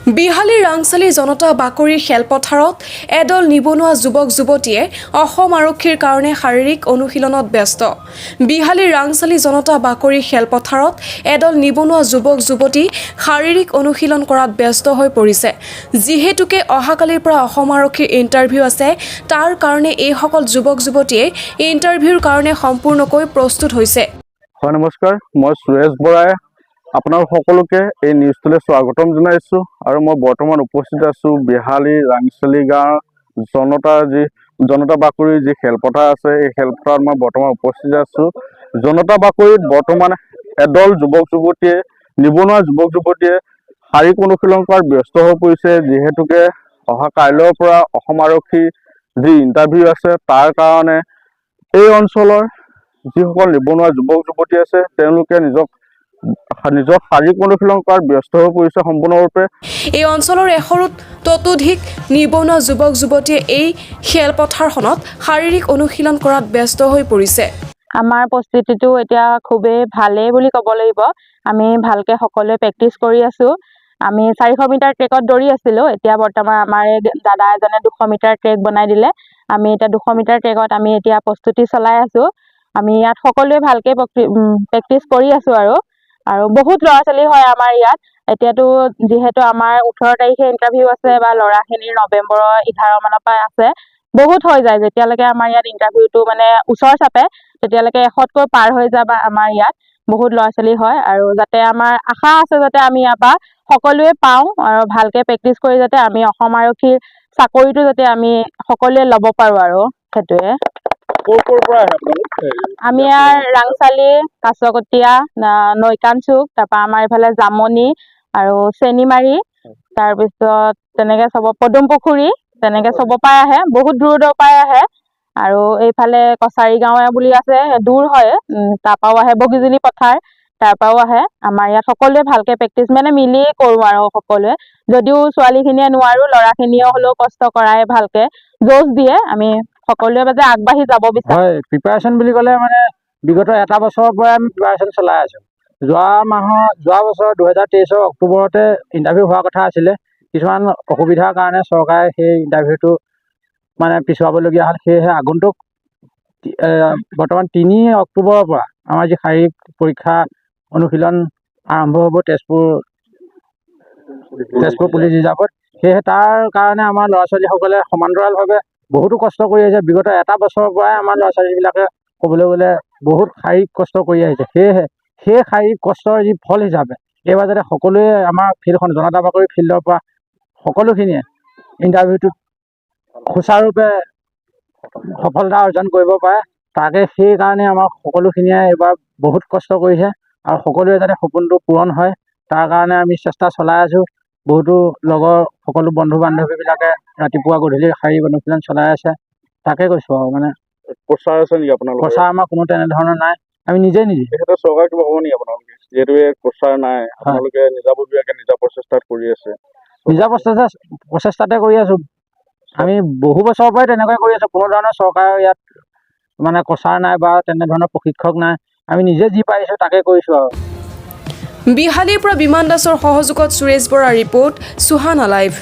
বিহালীৰ ৰাংচালি জনতা বাকৰিৰ খেলপথাৰত এদল নিবনুৱা যুৱক যুৱতীয়ে অসম আৰক্ষীৰ কাৰণে শাৰীৰিক অনুশীলনত ব্যস্ত। বিহালীৰ ৰাংচালি জনতা বাকৰিৰ খেলপথাৰত এদল নিবনুৱা যুৱক যুৱতী শাৰীৰিক অনুশীলন কৰাত ব্যস্ত হৈ পৰিছে। যিহেতুকে অহাকালিৰ পৰা অসম আৰক্ষীৰ ইণ্টাৰভিউ আছে, তাৰ কাৰণে এইসকল যুৱক যুৱতীয়ে ইণ্টাৰভিউৰ কাৰণে সম্পূৰ্ণকৈ প্ৰস্তুত হৈছে। হয়, নমস্কাৰ, মই সুৰেশ বৰাই আপোনাৰ সকলোকে এই নিউজটোলৈ স্বাগতম জনাইছোঁ। আৰু মই বৰ্তমান উপস্থিত আছোঁ বিহালী ৰাংচালি গাঁৱৰ জনতা বাকৰিৰ যি খেলপথাৰ আছে, এই খেলপথাৰত মই বৰ্তমান উপস্থিত আছোঁ। জনতা বাকৰিত বৰ্তমান এদল নিবনুৱা যুৱক যুৱতীয়ে শাৰীৰিক অনুশীলন কৰাত ব্যস্ত হৈ পৰিছে। যিহেতুকে অহা কাইলৈৰ পৰা অসম আৰক্ষীৰ যি ইণ্টাৰভিউ আছে, তাৰ কাৰণে এই অঞ্চলৰ যিসকল নিবনুৱা যুৱক যুৱতী আছে, তেওঁলোকে নিজক শাৰীৰিক অনুশীলন কৰাত ব্যস্ত হৈ পৰিছে সম্পূৰ্ণৰূপে। এই অঞ্চলৰ 100ৰো ততোধিক নিবনুৱা যুৱক যুৱতীয়ে এই খেলপথাৰখনত শাৰীৰিক অনুশীলন কৰাত ব্যস্ত হৈ পৰিছে। আমাৰ পৰিস্থিতিটো এতিয়া খুবেই ভালেই বুলি ক'ব লাগিব। আমি ভালকে সকলোৱে প্ৰেক্টিচ কৰি আছোঁ। আমি 400 মিটাৰ ট্ৰেকত দৌৰি আছিলোঁ। এতিয়া বৰ্তমান আমাৰ দাদা এজনে 200 মিটাৰ ট্ৰেক বনাই দিলে। আমি এতিয়া 200 মিটাৰ ট্ৰেকত আমি এতিয়া প্ৰস্তুতি চলাই আছোঁ। আমি ইয়াত সকলোৱে ভালকে প্ৰেক্টিচ কৰি আছোঁ আৰু বহুত ল'ৰা ছোৱালী হয় আমাৰ ইয়াত। এতিয়াতো যিহেতু আমাৰ 18 তাৰিখে ইণ্টাৰভিউ আছে বা ল'ৰাখিনিৰ নৱেম্বৰৰ 11 মানৰ পৰা আছে, বহুত হৈ যায়। যেতিয়ালৈকে আমাৰ ইয়াত ইণ্টাৰভিউটো মানে ওচৰ চাপে, তেতিয়ালৈকে 100তকৈ পাৰ হৈ যায় বা আমাৰ ইয়াত বহুত ল'ৰা ছোৱালী হয়। আৰু যাতে আমাৰ আশা আছে যাতে আমি ইয়াৰ পৰা সকলোৱে পাওঁ আৰু ভালকে প্ৰেক্টিচ কৰি যাতে আমি অসম আৰক্ষীৰ চাকৰিটো যাতে আমি সকলোৱে ল'ব পাৰোঁ আৰু সেইটোৱে। আমি ইয়াৰ ৰাংচালি, কাছকটীয়া, নৈকানচুক, তাৰপৰা আমাৰ এইফালে জামনি আৰু চেনিমাৰী, তাৰপিছত তেনেকে পদুম পুখুৰী, তেনেকে চব পৰাই আহে, বহুত দূৰ পৰাই আহে। আৰু এইফালে কছাৰী গাঁৱে বুলি আছে, দূৰ হয়, তাৰপৰাও আহে। বগীজুলি পথাৰ, তাৰপৰাও আহে। আমাৰ ইয়াত সকলোৱে ভালকে প্ৰেক্টিচ মানে মিলি কৰোঁ আৰু সকলোৱে। যদিও ছোৱালীখিনিয়ে নোৱাৰো, ল'ৰাখিনিয়েও হ'লেও কষ্ট কৰাই ভালকে জোচ দিয়ে। আমি সকলোৱে মানে আগবাঢ়ি যাব বিচাৰোঁ। হয়, প্ৰিপাৰেশ্যন বুলি ক'লে মানে বিগত এটা বছৰৰ পৰাই আমি প্ৰিপাৰেশ্যন চলাই আছোঁ। যোৱা বছৰ 2023 অক্টোবৰতে ইণ্টাৰভিউ হোৱাৰ কথা আছিলে। কিছুমান অসুবিধাৰ কাৰণে চৰকাৰে সেই ইণ্টাৰভিউটো মানে পিছুৱাবলগীয়া হ'ল। সেয়েহে আগন্তুক বৰ্তমান 3 অক্টোবৰৰ পৰা আমাৰ যি শাৰীৰিক পৰীক্ষা অনুশীলন আৰম্ভ হ'ব তেজপুৰ পুলিচ ৰিজাৰ্ভত। সেয়েহে তাৰ কাৰণে আমাৰ ল'ৰা ছোৱালীসকলে সমান্তৰালভাৱে বহুতো কষ্ট কৰি আহিছে। বিগত এটা বছৰৰ পৰাই আমাৰ ল'ৰা ছোৱালীবিলাকে ক'বলৈ গ'লে বহুত শাৰীৰিক কষ্ট কৰি আহিছে। সেয়েহে সেই শাৰীৰিক কষ্টৰ যি ফল হিচাপে এইবাৰ যাতে সকলোৱে আমাৰ ফিল্ডখন জনতা বাকৰি ফিল্ডৰ পৰা সকলোখিনিয়ে ইণ্টাৰভিউটোত সুচাৰুৰূপে সফলতা অৰ্জন কৰিব পাৰে, তাকে সেইকাৰণে আমাৰ সকলোখিনিয়ে এইবাৰ বহুত কষ্ট কৰিছে। আৰু সকলোৱে যাতে সপোনটো পূৰণ হয়, তাৰ কাৰণে আমি চেষ্টা চলাই আছোঁ। বহুতো লগৰ সকলো বন্ধু বান্ধৱীবিলাকে ৰাতিপুৱা গধূলি শাৰীৰিক অনুশীলন চলাই আছে। তাকে কৈছোঁ আৰু মানে প্ৰচাৰ আছে নেকি আপোনালোকৰ? প্ৰচাৰ আমাৰ কোনো তেনেধৰণৰ নাই। আমি নিজে চৰকাৰ কিবা হ'ব নেকি আপোনালোকে? যিহেতু প্ৰচাৰ নাই, আপোনালোকে নিজাববীয়াকে নিজা প্ৰচেষ্টাত কৰি আছে। নিজা প্ৰচেষ্টাতে কৰি আছোঁ। আমি বহু বছৰৰ পৰাই তেনেকৈ কৰি আছোঁ। কোনো ধৰণৰ চৰকাৰৰ ইয়াত মানে প্ৰচাৰ নাই বা তেনেধৰণৰ প্ৰশিক্ষক নাই। আমি নিজে যি পাৰিছোঁ তাকে কৰিছোঁ আৰু। বিহালীৰ পৰা বিমান দাসৰ সহযোগত সুৰেশ বৰা ৰিপৰ্ট, সুহানা লাইভ।